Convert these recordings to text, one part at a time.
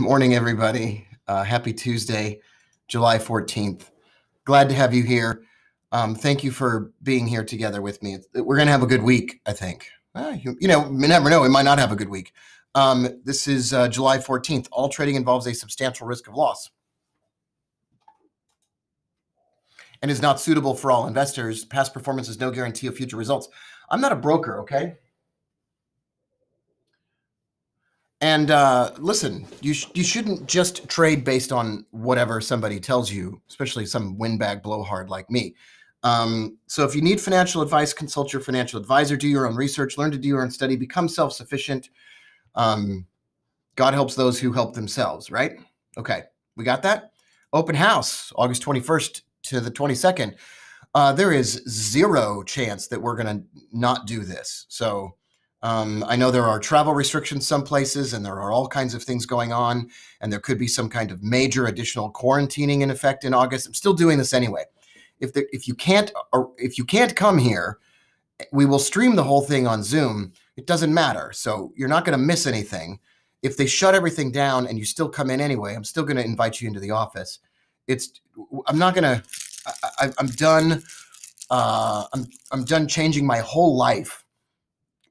Morning, everybody. Happy Tuesday, July 14th. Glad to have you here. Thank you for being here together with me. We're going to have a good week, I think. You never know. We might not have a good week. This is July 14th. All trading involves a substantial risk of loss and is not suitable for all investors. Past performance is no guarantee of future results. I'm not a broker, okay? And listen, you shouldn't just trade based on whatever somebody tells you, especially some windbag blowhard like me. So if you need financial advice, consult your financial advisor, do your own research, learn to do your own study, become self-sufficient. God helps those who help themselves, right? Okay, we got that? Open house, August 21st to the 22nd. There is zero chance that we're going to not do this. So I know there are travel restrictions some places, and there are all kinds of things going on, and there could be some kind of major additional quarantining in effect in August. I'm still doing this anyway. If you can't come here, we will stream the whole thing on Zoom. It doesn't matter. So you're not going to miss anything. If they shut everything down and you still come in anyway, I'm still going to invite you into the office. I'm not going to. I'm done. I'm done changing my whole life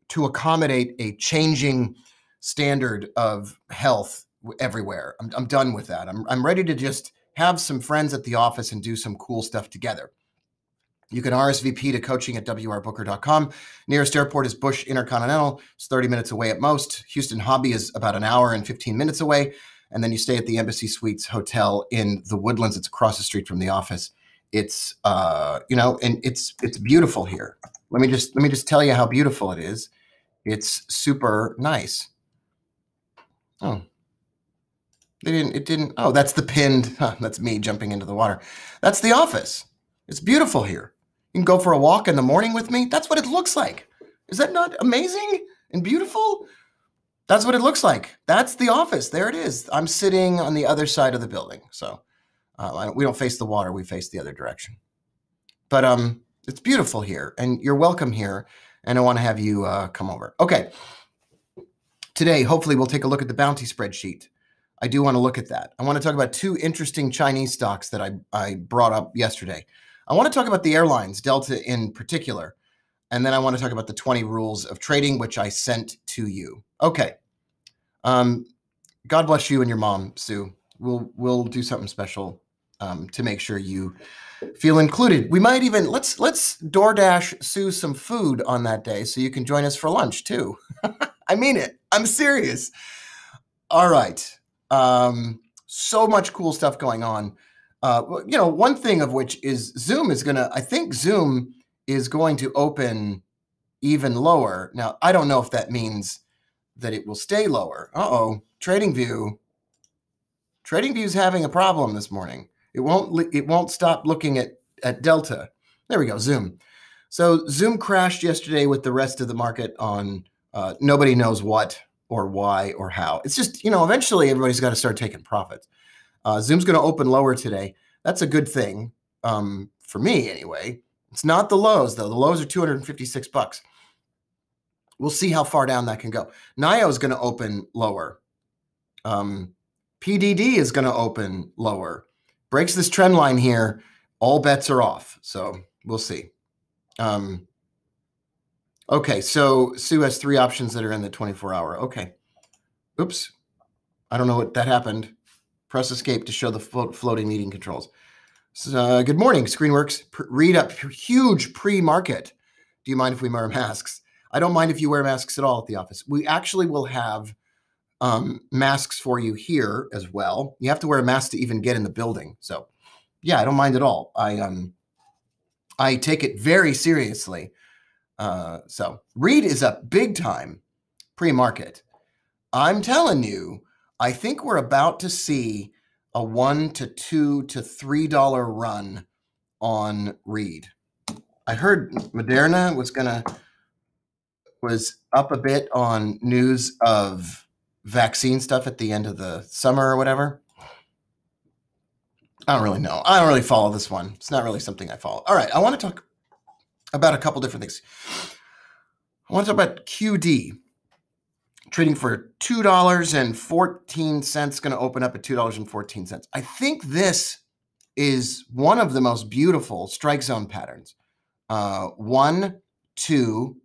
to accommodate a changing standard of health everywhere. I'm done with that. I'm ready to just have some friends at the office and do some cool stuff together. You can RSVP to coaching at wrbooker.com. Nearest airport is Bush Intercontinental. It's 30 minutes away at most. Houston Hobby is about an hour and 15 minutes away. And then you stay at the Embassy Suites Hotel in the Woodlands. It's across the street from the office. It's, and it's beautiful here. Let me just tell you how beautiful it is. It's super nice. Oh, it didn't. Oh, that's the pinned. That's me jumping into the water. That's the office. It's beautiful here. You can go for a walk in the morning with me. That's what it looks like. Is that not amazing and beautiful? That's what it looks like. That's the office. There it is. I'm sitting on the other side of the building. So we don't face the water. We face the other direction. But it's beautiful here, and you're welcome here. And I want to have you come over. Okay. Today, hopefully, we'll take a look at the bounty spreadsheet. I do want to look at that. I want to talk about two interesting Chinese stocks that I brought up yesterday. I want to talk about the airlines, Delta in particular. And then I want to talk about the 20 rules of trading, which I sent to you. Okay. God bless you and your mom, Sue. We'll do something special to make sure you feel included. We might even let's DoorDash Sue some food on that day so you can join us for lunch too. I mean it. I'm serious. All right. So much cool stuff going on. One thing of which is Zoom is I think Zoom is going to open even lower. Now, I don't know if that means that it will stay lower. TradingView's having a problem this morning. It won't stop looking at Delta. There we go, Zoom. So Zoom crashed yesterday with the rest of the market on nobody knows what or why or how. It's just, eventually everybody's got to start taking profits. Zoom's going to open lower today. That's a good thing for me anyway. It's not the lows, though. The lows are $256. We'll see how far down that can go. NIO is going to open lower. PDD is going to open lower. Breaks this trend line here, all bets are off. So we'll see. Okay, so Sue has three options that are in the 24-hour. Okay. Oops. I don't know what that happened. Press escape to show the floating meeting controls. So, good morning, Screenworks. Read up huge pre-market. Do you mind if we wear masks? I don't mind if you wear masks at all at the office. We actually will have masks for you here as well. You have to wear a mask to even get in the building. So yeah, I don't mind at all. I take it very seriously. So Reed is up big time pre-market. I'm telling you, I think we're about to see a $1 to $2 to $3 run on Reed. I heard Moderna was up a bit on news of vaccine stuff at the end of the summer or whatever. I don't really know. I don't really follow this one. It's not really something I follow. All right. I want to talk about a couple different things. I want to talk about QD. trading for $2.14, going to open up at $2.14. I think this is one of the most beautiful strike zone patterns. 1, 2,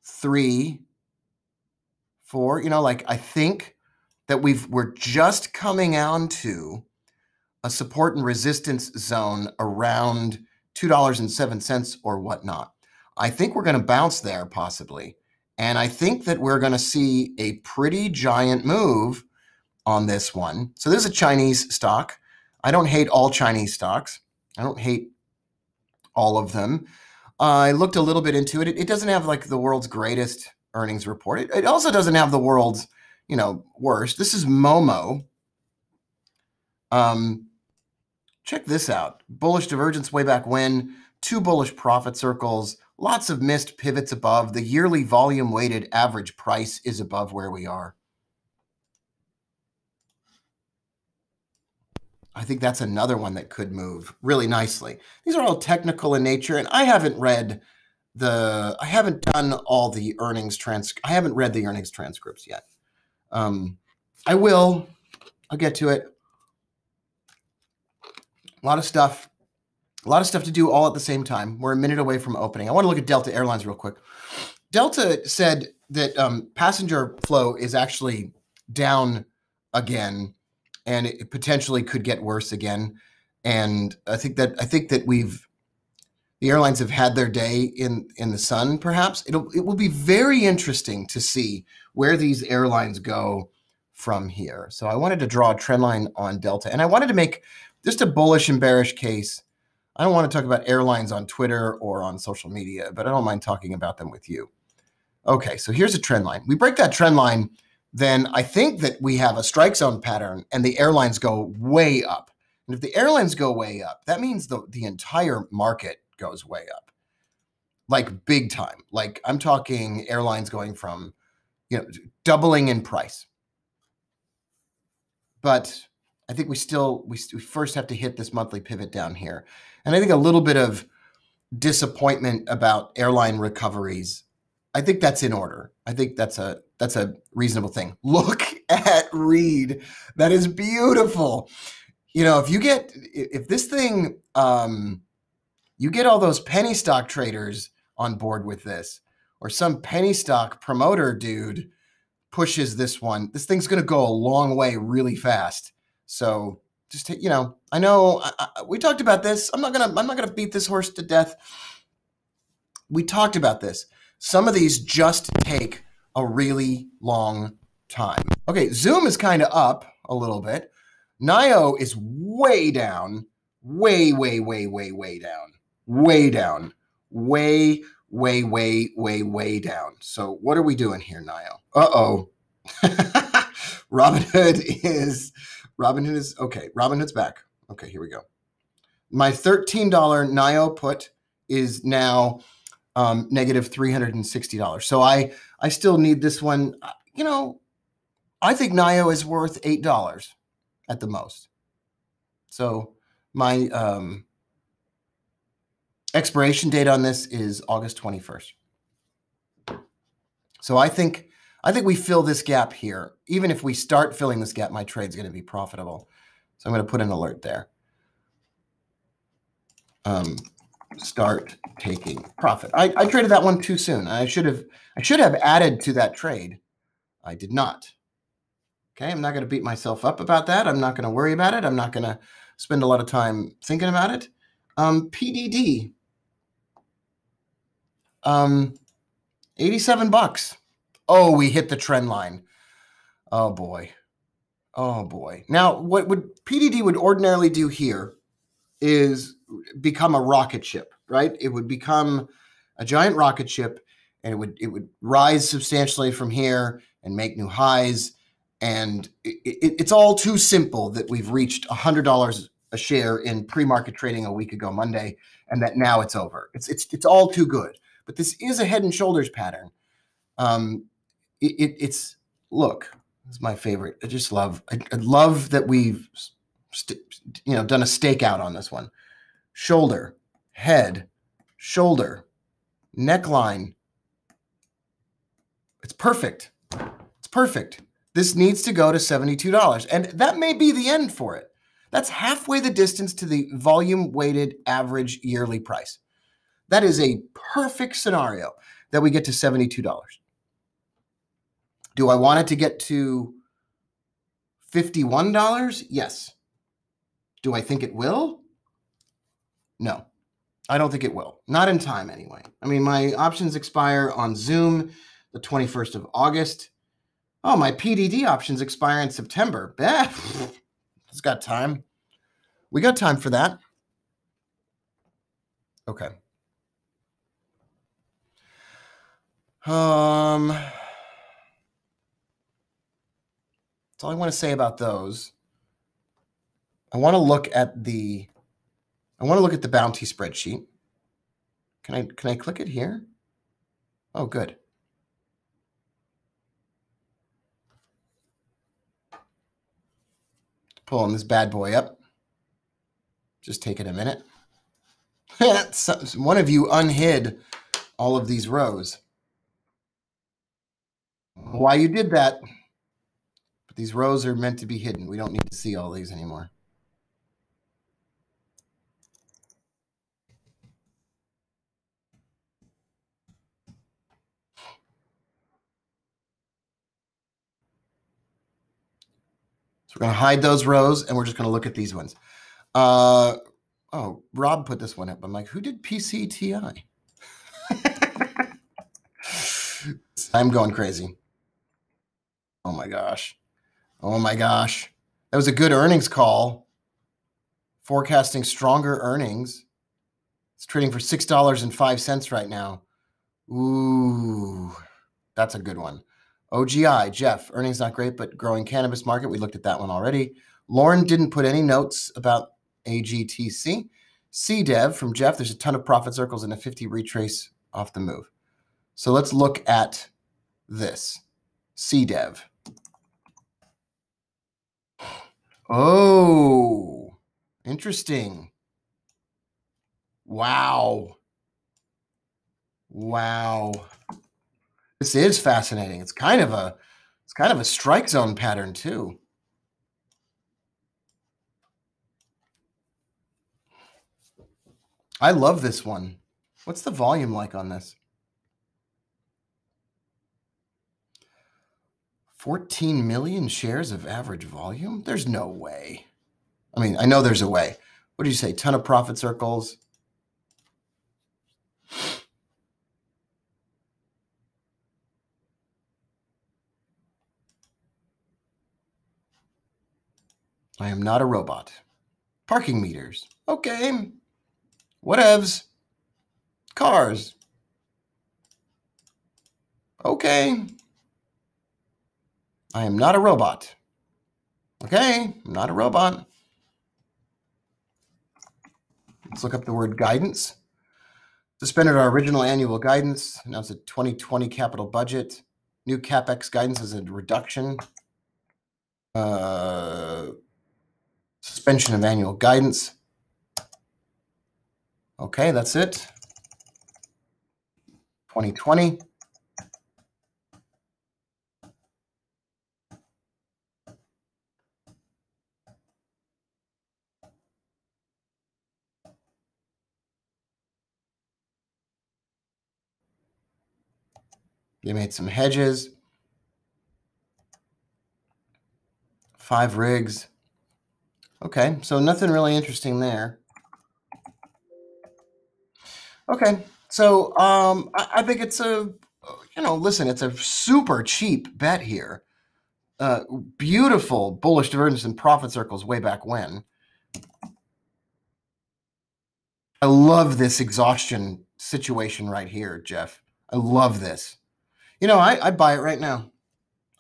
3, 4. You know, like I think that we're just coming on to a support and resistance zone around $2.07 or whatnot. I think we're going to bounce there possibly. And I think that we're going to see a pretty giant move on this one. So this is a Chinese stock. I don't hate all Chinese stocks. I don't hate all of them. I looked a little bit into it. It doesn't have like the world's greatest earnings report. It also doesn't have the world's, worst. This is Momo. Check this out. Bullish divergence way back when. 2 bullish profit circles. Lots of missed pivots above. The yearly volume weighted average price is above where we are. I think that's another one that could move really nicely. These are all technical in nature, and I haven't done all the earnings I haven't read the earnings transcripts yet. I will. I'll get to it. A lot of stuff to do all at the same time. We're a minute away from opening. I want to look at Delta Airlines real quick. Delta said that passenger flow is actually down again, and it potentially could get worse again. And I think that the airlines have had their day in the sun. Perhaps it will be very interesting to see where these airlines go from here. So I wanted to draw a trend line on Delta, and I wanted to make just a bullish and bearish case. I don't want to talk about airlines on Twitter or on social media, but I don't mind talking about them with you. Okay, so here's a trend line. We break that trend line, then I think that we have a strike zone pattern and the airlines go way up. And if the airlines go way up, that means the entire market goes way up, like big time. Like I'm talking airlines going from, doubling in price. But I think we first have to hit this monthly pivot down here. And I think a little bit of disappointment about airline recoveries, I think that's in order. I think that's a reasonable thing. Look at Reed. That is beautiful. If this thing, you get all those penny stock traders on board with this, or some penny stock promoter dude pushes this one, this thing's going to go a long way really fast. So just, I know we talked about this. I'm not going to beat this horse to death. We talked about this. Some of these just take a really long time. Okay, Zoom is kind of up a little bit. NIO is way down, way down, way down, way down. So what are we doing here, NIO? Uh-oh. Robinhood is okay. Robinhood's back. Okay, here we go. My $13 NIO put is now negative $360. So I still need this one. I think NIO is worth $8 at the most. So my expiration date on this is August 21st. So I think we fill this gap here. Even if we start filling this gap, my trade's going to be profitable. So I'm going to put an alert there. Start taking profit. I traded that one too soon. I should have added to that trade. I did not. Okay, I'm not going to beat myself up about that. I'm not going to worry about it. I'm not going to spend a lot of time thinking about it. PDD. $87. Oh, we hit the trend line. Oh boy. Oh boy. Now, what PDD would ordinarily do here is become a rocket ship, right? It would become a giant rocket ship, and it would rise substantially from here and make new highs. And it's all too simple that we've reached $100 a share in pre-market trading a week ago Monday, and that now it's over. It's all too good. But this is a head and shoulders pattern. Look, this is my favorite. I love that we've done a stakeout on this one. Shoulder, head, shoulder, neckline. It's perfect. It's perfect. This needs to go to $72, and that may be the end for it. That's halfway the distance to the volume-weighted average yearly price. That is a perfect scenario that we get to $72. Do I want it to get to $51? Yes. Do I think it will? No, I don't think it will. Not in time, anyway. I mean, my options expire on Zoom the 21st of August. Oh, my PDD options expire in September. It's got time. We got time for that. Okay. That's all I want to say about those. I want to look at the bounty spreadsheet. Can I click it here? Oh, good. Pulling this bad boy up. Just taking a minute. One of you unhid all of these rows. Why you did that? But these rows are meant to be hidden. We don't need to see all these anymore. So we're going to hide those rows, and we're just going to look at these ones. Oh, Rob put this one up. I'm like, who did PCTI? I'm going crazy. Oh my gosh. Oh my gosh. That was a good earnings call. Forecasting stronger earnings. It's trading for $6.05 right now. Ooh, that's a good one. OGI, Jeff, earnings not great, but growing cannabis market. We looked at that one already. Lauren didn't put any notes about AGTC. CDEV from Jeff, there's a ton of profit circles and a 50 retrace off the move. So let's look at this. CDEV. Oh, interesting. Wow. Wow. This is fascinating. It's kind of a strike zone pattern too. I love this one. What's the volume like on this? 14 million shares of average volume? There's no way. I mean, I know there's a way. What did you say? Ton of profit circles. I am not a robot. Parking meters. Okay. Whatevs. Cars. Okay. I am not a robot. Okay. I'm not a robot. Let's look up the word guidance. Suspended our original annual guidance. Announced a 2020 capital budget. New CapEx guidance is a reduction. Suspension of annual guidance. Okay, that's it. 2020. They made some hedges. 5 rigs. Okay, so nothing really interesting there. Okay, so I think it's listen, it's a super cheap bet here. Beautiful bullish divergence in profit circles way back when. I love this exhaustion situation right here, Jeff. I love this. I'd buy it right now.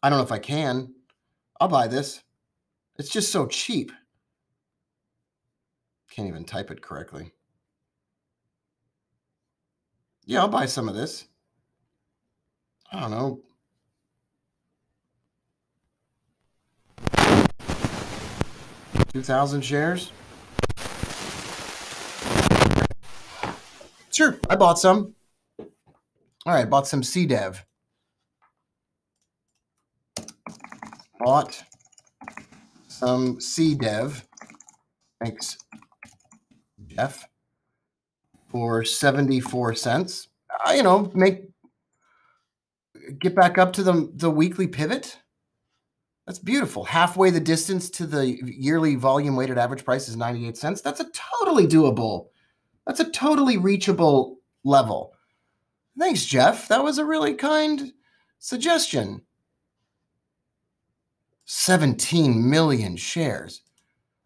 I don't know if I can. I'll buy this. It's just so cheap. Can't even type it correctly. Yeah, I'll buy some of this. I don't know. 2,000 shares? Sure, I bought some. All right, bought some CDEV. bought some CDEV, thanks Jeff, for 74 cents. Get back up to the weekly pivot. That's beautiful. Halfway the distance to the yearly volume weighted average price is 98 cents. That's a totally doable. That's a totally reachable level. Thanks, Jeff. That was a really kind suggestion. 17 million shares.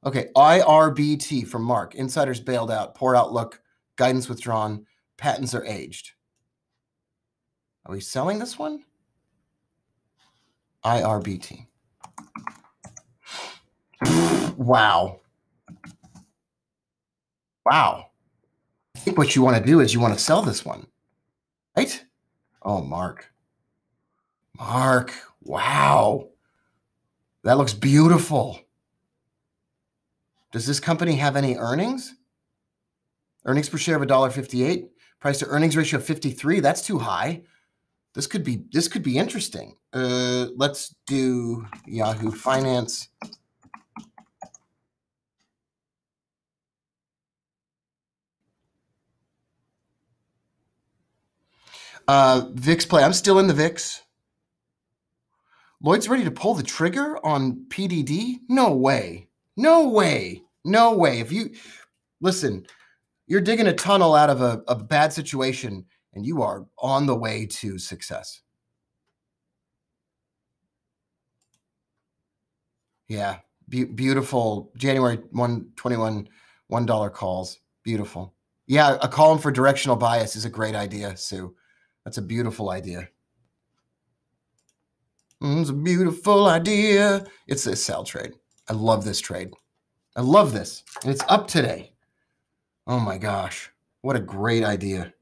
Okay, IRBT from Mark. Insiders bailed out. Poor outlook. Guidance withdrawn. Patents are aged. Are we selling this one? IRBT. Wow. Wow. I think what you want to do is you want to sell this one, right? Oh, Mark. Mark. Wow. That looks beautiful. Does this company have any earnings? Earnings per share of $1.58. Price to earnings ratio of 53. That's too high. This could be interesting. Let's do Yahoo Finance. VIX play. I'm still in the VIX. Lloyd's ready to pull the trigger on PDD? No way. No way. No way. If you listen, you're digging a tunnel out of a bad situation and you are on the way to success. Yeah. Beautiful. January 121, $1 calls. Beautiful. Yeah. A column for directional bias is a great idea, Sue. That's a beautiful idea. It's a beautiful idea. It's a sell trade. I love this trade. I love this. And it's up today. Oh my gosh. What a great idea.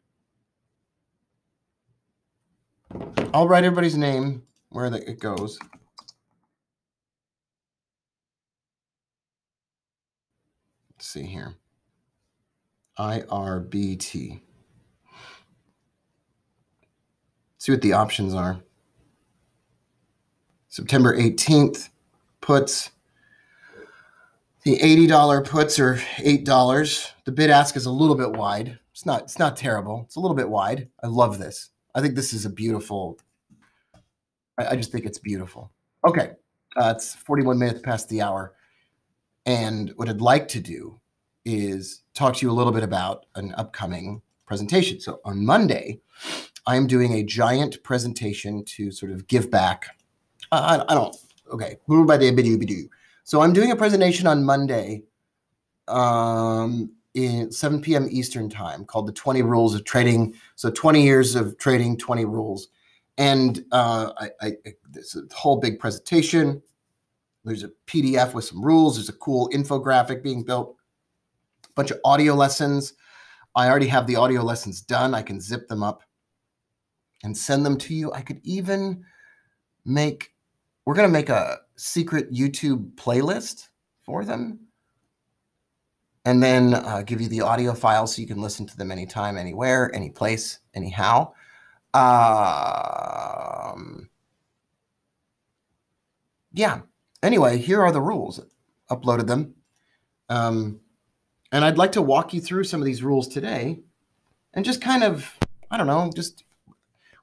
I'll write everybody's name where it goes. Let's see here. IRBT. See what the options are. September 18th puts. The $80 puts are $8. The bid ask is a little bit wide. It's not terrible. It's a little bit wide. I love this. I think this is a beautiful. I just think it's beautiful. Okay, it's 41 minutes past the hour, and what I'd like to do is talk to you a little bit about an upcoming presentation. So on Monday, I'm doing a giant presentation to sort of give back. Okay. So I'm doing a presentation on Monday in 7 p.m. Eastern time called the 20 Rules of Trading. So 20 years of trading, 20 rules. And this is a whole big presentation. There's a PDF with some rules. There's a cool infographic being built. A bunch of audio lessons. I already have the audio lessons done. I can zip them up and send them to you. I could even we're going to make a secret YouTube playlist for them and then give you the audio files so you can listen to them anytime, anywhere, any place, anyhow. Yeah. Anyway, here are the rules. Uploaded them. And I'd like to walk you through some of these rules today and just kind of,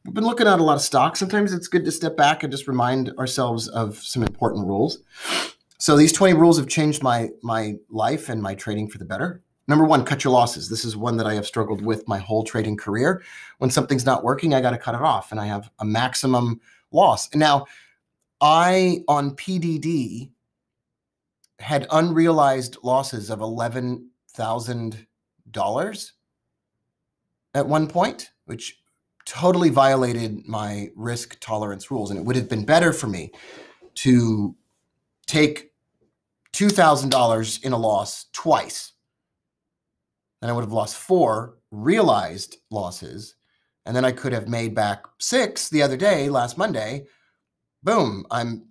we've been looking at a lot of stocks. Sometimes it's good to step back and just remind ourselves of some important rules. So these 20 rules have changed my life and my trading for the better. Number one, cut your losses. This is one that I have struggled with my whole trading career. When something's not working, I got to cut it off and I have a maximum loss. And now I, on PDD, had unrealized losses of $11,000 at one point, which totally violated my risk tolerance rules. And it would have been better for me to take $2,000 in a loss twice. Then I would have lost 4 realized losses. And then I could have made back 6 the other day, last Monday. Boom. I'm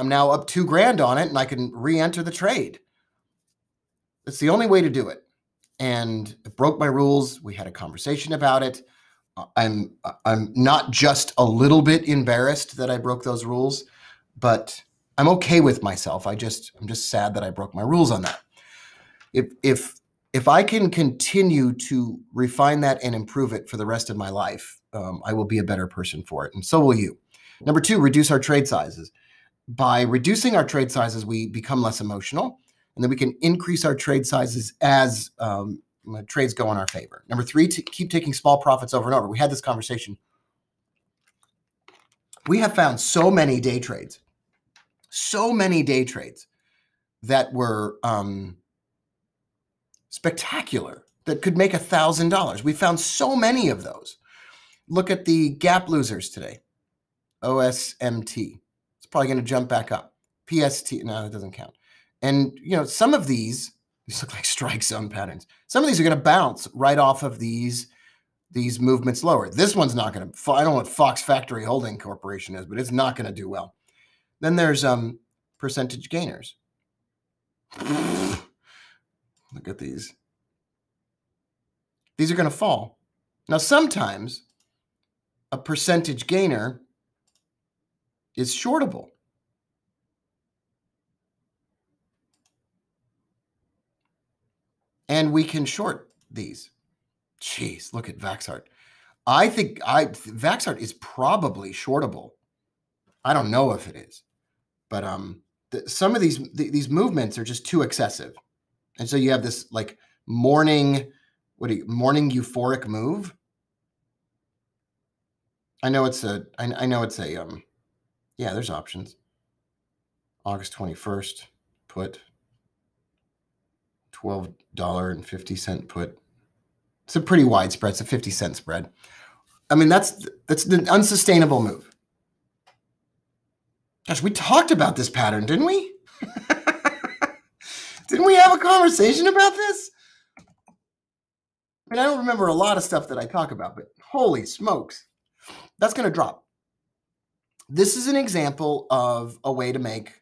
now up $2,000 on it and I can re-enter the trade. It's the only way to do it. And it broke my rules. We had a conversation about it. I'm not just a little bit embarrassed that I broke those rules, but I'm okay with myself. I'm just sad that I broke my rules on that. If I can continue to refine that and improve it for the rest of my life, I will be a better person for it, and so will you. Number 2, reduce our trade sizes. By reducing our trade sizes, we become less emotional, and then we can increase our trade sizes as trades go in our favor. Number 3, to keep taking small profits over and over. We had this conversation. We have found so many day trades that were spectacular, that could make $1,000. We found so many of those. Look at the gap losers today. OSMT. It's probably going to jump back up. PST, no, it doesn't count. And, some of these look like strike zone patterns. Some of these are going to bounce right off of these movements lower. This one's not going to, I don't know what Fox Factory Holding Corporation is, but it's not going to do well. Then there's percentage gainers. Look at these. These are going to fall. Now, sometimes a percentage gainer is shortable. And we can short these. Jeez, look at Vaxart. I think Vaxart is probably shortable. I don't know if it is, but some of these movements are just too excessive, and so you have this like morning euphoric move. I know it's a yeah. There's options. August 21st put. $12.50 put. It's a pretty wide spread. It's a 50-cent spread. I mean, that's an unsustainable move. Gosh, we talked about this pattern, didn't we? Didn't we have a conversation about this? I mean, I don't remember a lot of stuff that I talk about, but holy smokes, that's going to drop. This is an example of a way to make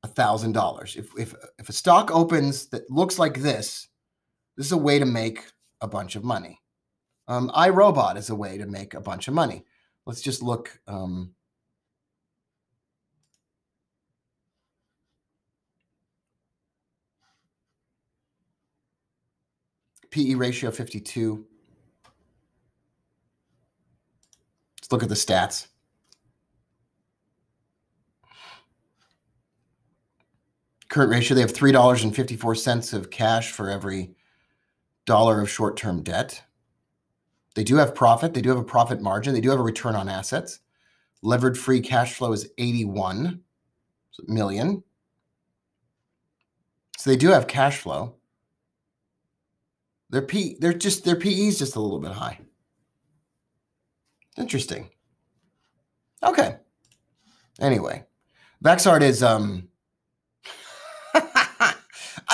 $1,000. If a stock opens that looks like this is a way to make a bunch of money. iRobot is a way to make a bunch of money. Let's just look. PE ratio 52. Let's look at the stats. Current ratio, they have $3.54 of cash for every dollar of short-term debt. They do have profit. They do have a profit margin. They do have a return on assets. Levered free cash flow is 81 million. So they do have cash flow. Their PE is just a little bit high. Interesting. Okay. Anyway, Vaxart is I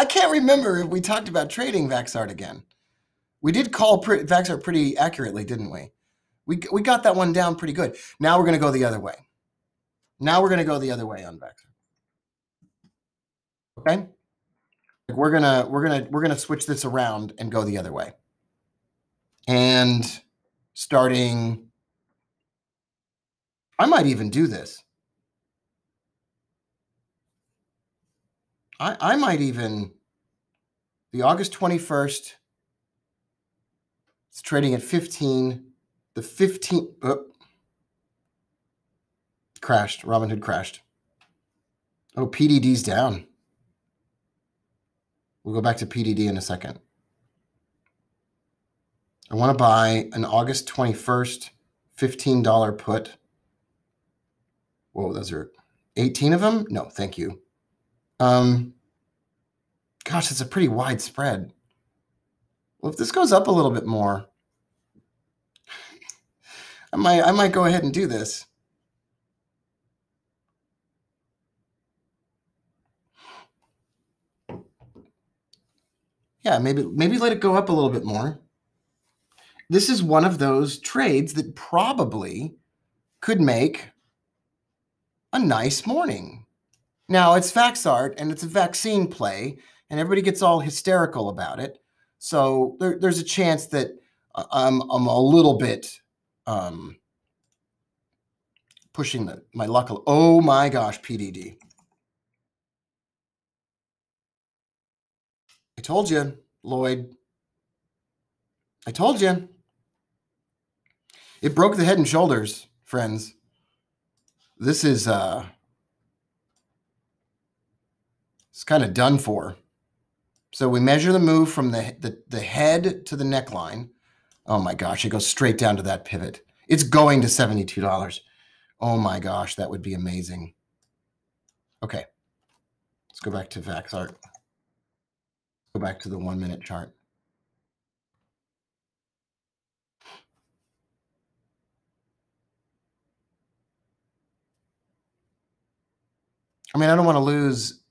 can't remember if we talked about trading Vaxart again. We did call Vaxart pretty accurately, didn't we? We got that one down pretty good. Now we're going to go the other way. Now we're going to go the other way on Vaxart. Okay? We're gonna switch this around and go the other way. And starting, I might even do this. I might even, the August 21st, it's trading at 15. The 15, crashed. Robinhood crashed. Oh, PDD's down. We'll go back to PDD in a second. I want to buy an August 21st $15 put. Whoa, those are 18 of them? No, thank you. Gosh, it's a pretty wide spread. Well, if this goes up a little bit more, I might go ahead and do this. Yeah, maybe let it go up a little bit more. This is one of those trades that probably could make a nice morning. Now, it's Vaxart, and it's a vaccine play, and everybody gets all hysterical about it. So there's a chance that I'm a little bit pushing my luck. Oh my gosh, PDD. I told you, Lloyd. I told you. It broke the Head and Shoulders, friends. This is it's kind of done for. So we measure the move from the head to the neckline. Oh my gosh, it goes straight down to that pivot. It's going to $72. Oh my gosh, that would be amazing. Okay, let's go back to Vaxart. Go back to the 1 minute chart. I mean, I don't want to lose.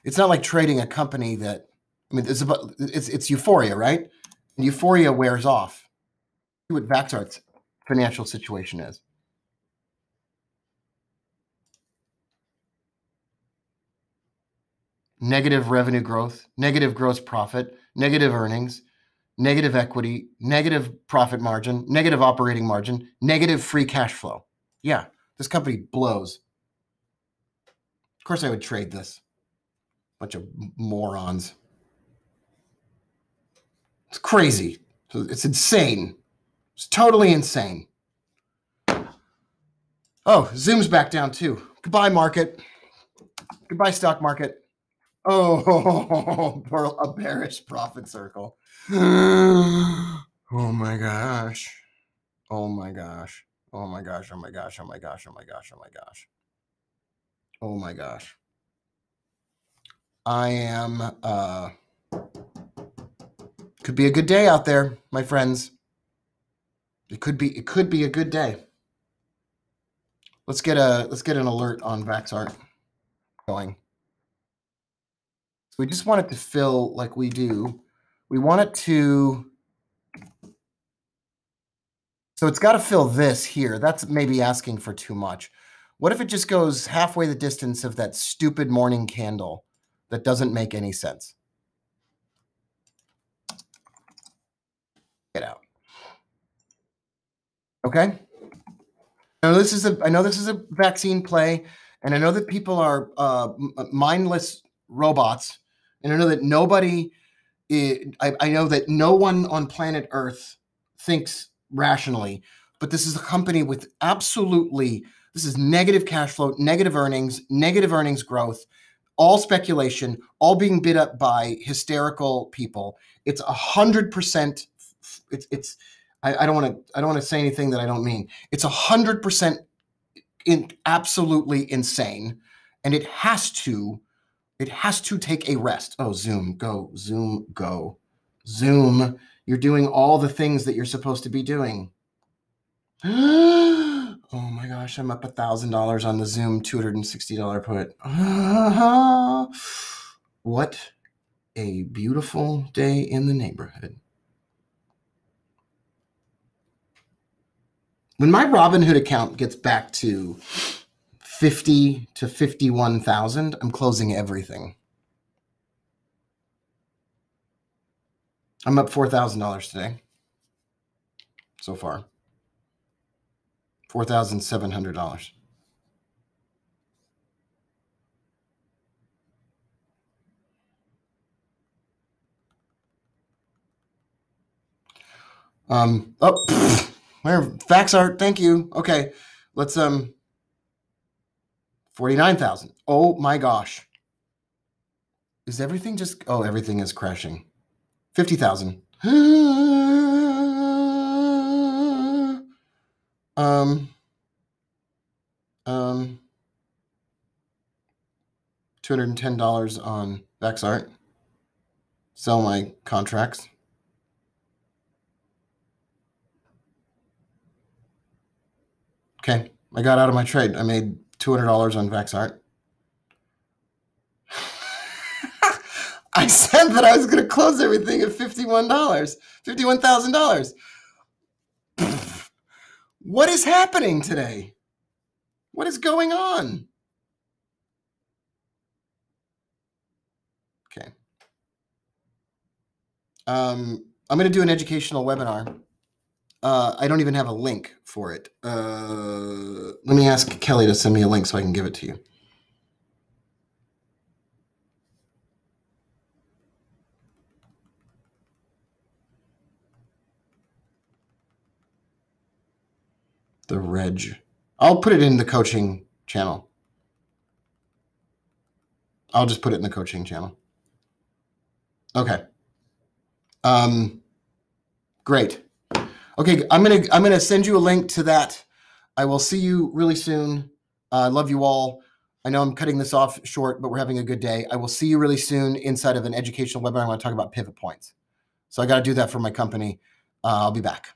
It's not like trading a company that, I mean, it's euphoria, right? And euphoria wears off. See what Vaxart's financial situation is. Negative revenue growth, negative gross profit, negative earnings, negative equity, negative profit margin, negative operating margin, negative free cash flow. Yeah, this company blows. Of course, I would trade this. Bunch of morons. It's crazy. It's insane. It's totally insane. Oh, Zoom's back down too. Goodbye, market. Goodbye, stock market. Oh, a bearish profit circle. Oh my gosh. Oh my gosh. Oh my gosh. Oh my gosh. Oh my gosh. Oh my gosh. Oh my gosh. Oh my gosh. I am could be a good day out there, my friends. It could be a good day. Let's get an alert on Vaxart going. So we just want it to fill like we do. We want it to, so it's got to fill this here. That's maybe asking for too much. What if it just goes halfway the distance of that stupid morning candle that doesn't make any sense? Get out. Okay. I know this is a vaccine play, and I know that people are mindless robots, and I know that I know that no one on planet Earth thinks rationally, but this is a company with this is negative cash flow, negative earnings growth, all speculation, all being bid up by hysterical people. It's 100%. I don't want to say anything that I don't mean. It's 100% absolutely insane, and it has to take a rest. Oh, Zoom, go. Zoom, go. Zoom, you're doing all the things that you're supposed to be doing. Oh my gosh, I'm up $1,000 on the Zoom $260 put. What a beautiful day in the neighborhood. When my Robinhood account gets back to 50 to 51,000, I'm closing everything. I'm up $4,000 today so far. $4,700. Where Vaxart, thank you. Okay, let's 49,000. Oh my gosh. Is everything just everything is crashing. 50,000. $210 on Vaxart. Sell my contracts. Okay, I got out of my trade. I made $200 on Vaxart. I said that I was going to close everything at $51,000. What is happening today? What is going on? Okay. I'm going to do an educational webinar I don't even have a link for it. Let me ask Kelly to send me a link so I can give it to you. The reg. I'll put it in the coaching channel. I'll just put it in the coaching channel. Okay. Great. Okay, I'm gonna send you a link to that. I will see you really soon. I love you all. I know I'm cutting this off short, but we're having a good day. I will see you really soon inside of an educational webinar. I want to talk about pivot points. So I got to do that for my company. I'll be back.